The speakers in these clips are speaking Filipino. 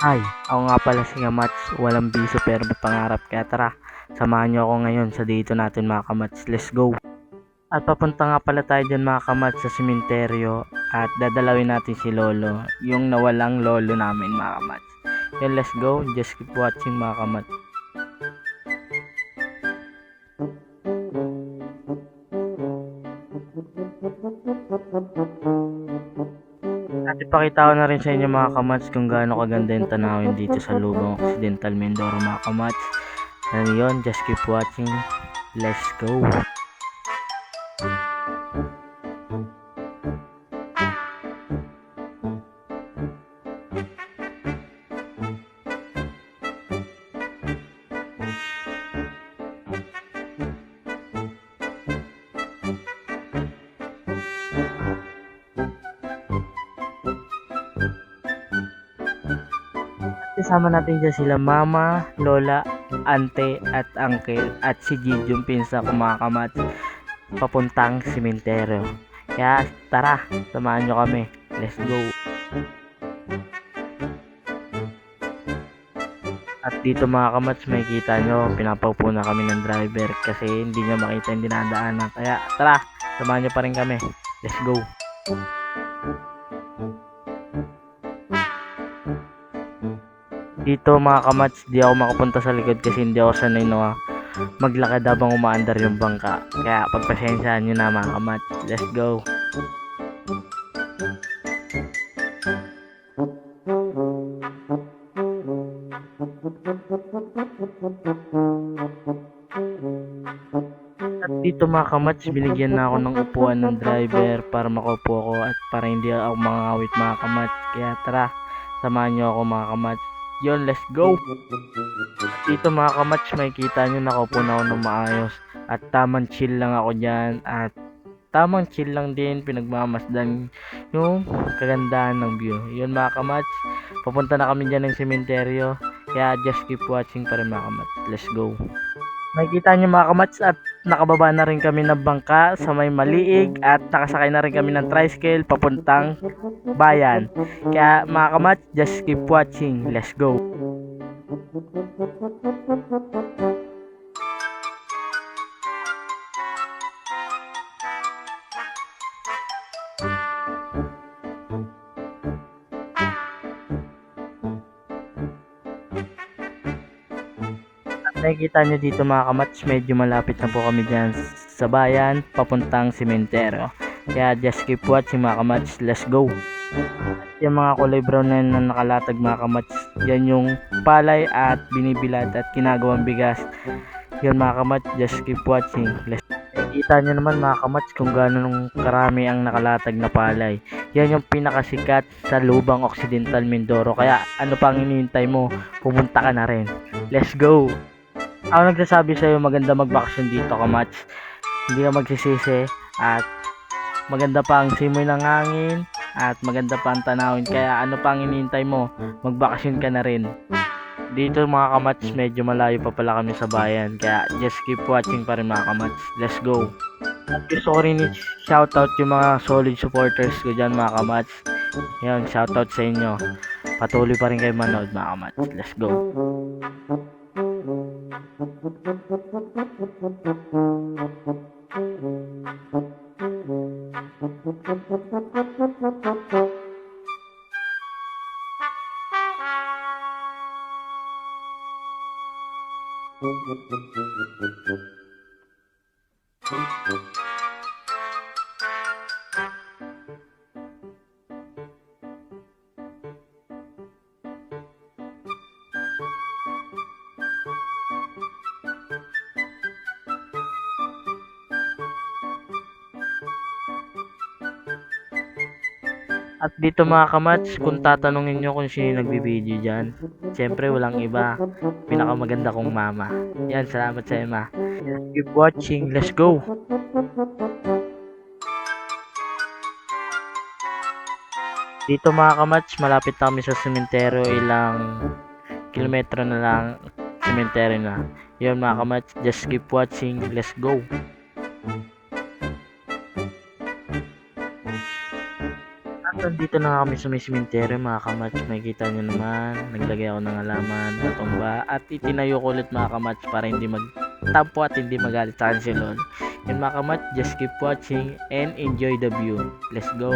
Hi, ako nga pala si Kamats, walang biso pero may pangarap kaya tara, samahan niyo ako ngayon sa dito natin mga Kamats, let's go! At papunta nga pala tayo dyan mga Kamats sa sementeryo at dadalawin natin si Lolo, yung nawalang lolo namin mga Kamats. Yan, let's go, just keep watching mga Kamats. At ipakita ko na rin sa inyo mga Kamats kung gaano kaganda yung tanawin dito sa Lubang Occidental Mindoro mga Kamats. And yun, just keep watching, let's go! Kasama natin dyan sila mama, lola, ante at uncle at si Gigi yung pinsa ko mga Kamats papuntang sementeryo. Kaya tara, samahan nyo kami. Let's go. At dito mga Kamats, makikita nyo, pinapaupo na kami ng driver kasi hindi nyo makita yung dinadaanan. Kaya tara, samahan nyo pa rin kami. Let's go. Dito mga Kamats, di ako makapunta sa likod kasi hindi ako sanay na maglakad habang umaandar yung bangka. Kaya pagpasensyahan nyo na mga Kamats. Let's go. At dito mga Kamats, binigyan na ako ng upuan ng driver para makaupo ako at para hindi ako mangawit mga Kamats. Kaya tara, samahan nyo ako mga Kamats. Yun, let's go! At dito mga Kamats, makikita nyo nakaupo na ako ng maayos. At tamang chill lang ako dyan. At tamang chill lang din, pinagmamasdan yung kagandahan ng view. Yun mga Kamats, papunta na kami dyan ng sementeryo. Kaya just keep watching pa rin mga Kamats. Let's go! Makikita nyo mga Kamats at nakababa na rin kami ng bangka sa may Maliig at nakasakay na rin kami ng tricycle papuntang bayan. Kaya mga Kamats, just keep watching. Let's go! Nakikita nyo dito mga Kamats, medyo malapit na po kami dyan sa bayan papuntang sementeryo. Kaya just keep watching mga Kamats, let's go! At yung mga kulay brown na yun na nakalatag mga Kamats, yan yung palay at binibilad at ginagawang bigas. Yun mga Kamats, just keep watching. Nakikita nyo naman mga Kamats kung gaano karami ang nakalatag na palay. Yan yung pinakasikat sa Lubang Occidental Mindoro. Kaya ano pang hinihintay mo, pumunta ka na rin. Let's go! Ako nagsasabi sa'yo maganda magbakasyon dito Kamats. Hindi ka magsisisi at maganda pa ang simoy ng hangin at maganda pa ang tanawin. Kaya ano pa ang hinihintay mo, magbakasyon ka na rin. Dito mga Kamats, medyo malayo pa pala kami sa bayan. Kaya just keep watching pa rin mga Kamats. Let's go! At gusto ko rin shoutout yung mga solid supporters ko dyan mga Kamats. Yan, shoutout sa inyo. Patuloy pa rin kayo manood mga Kamats. Let's go! At dito mga Kamats, kung tatanungin nyo kung sino nagbibideo dyan, syempre walang iba, pinakamaganda kong mama. Yan, salamat sa ma. Keep watching, let's go! Dito mga Kamats, malapit na kami sa sementeryo, ilang kilometro na lang sementeryo na. Yun mga Kamats, just keep watching, let's go! At nandito na kami sa may sementeryo mga kamats. Makikita nyo naman, naglagay ako ng halaman, natumba, at itinayo ko ulit mga kamats para hindi magtampo at hindi magalit sa akin si Lol. Yun mga kamats, just keep watching and enjoy the view. Let's go!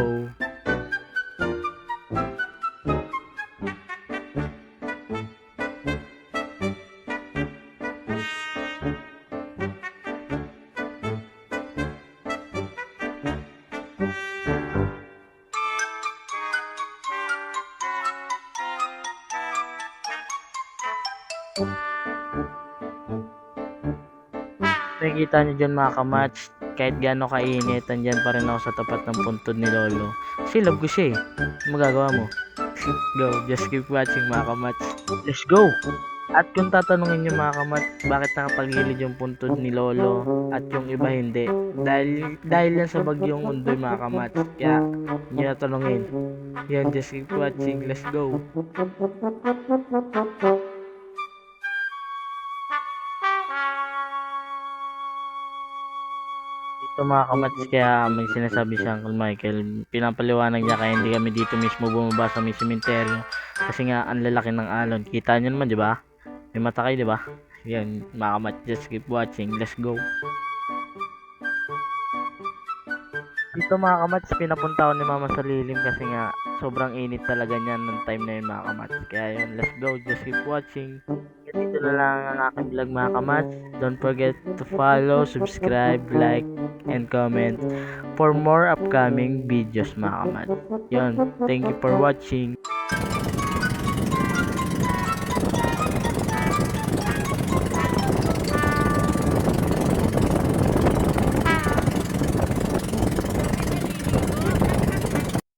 Nakikita nyo dyan mga kamats, kahit gaano kainit, andyan pa rin ako sa tapat ng puntod ni Lolo. Kasi love ko siya eh. Ano magagawa mo? Go, just keep watching mga kamats. Let's go! At kung tatanungin nyo mga kamats, bakit nakapagilid yung puntod ni Lolo at yung iba hindi? Dahil yan sa bagyong undoy mga kamats. Kaya, nyo natanungin. Yan, just keep watching. Let's go! Ito mga kamats, kaya may sinasabi si Uncle Michael, pinapaliwanag niya kaya hindi kami dito mismo bumaba sa may sementeryo kasi nga ang lalaki ng alon. Kita nyo naman, di ba? May mata kayo, di ba? Yan mga kamats, just keep watching. Let's go! Dito mga kamats, pinapunta ko ni mama sa lilim kasi nga sobrang init talaga niyan ng time na yun mga kamats. Kaya yun, let's go, just keep watching. Dito na lang ang aking vlog mga kamats. Don't forget to follow, subscribe, like, and comment for more upcoming videos mga kamats. Yun, thank you for watching.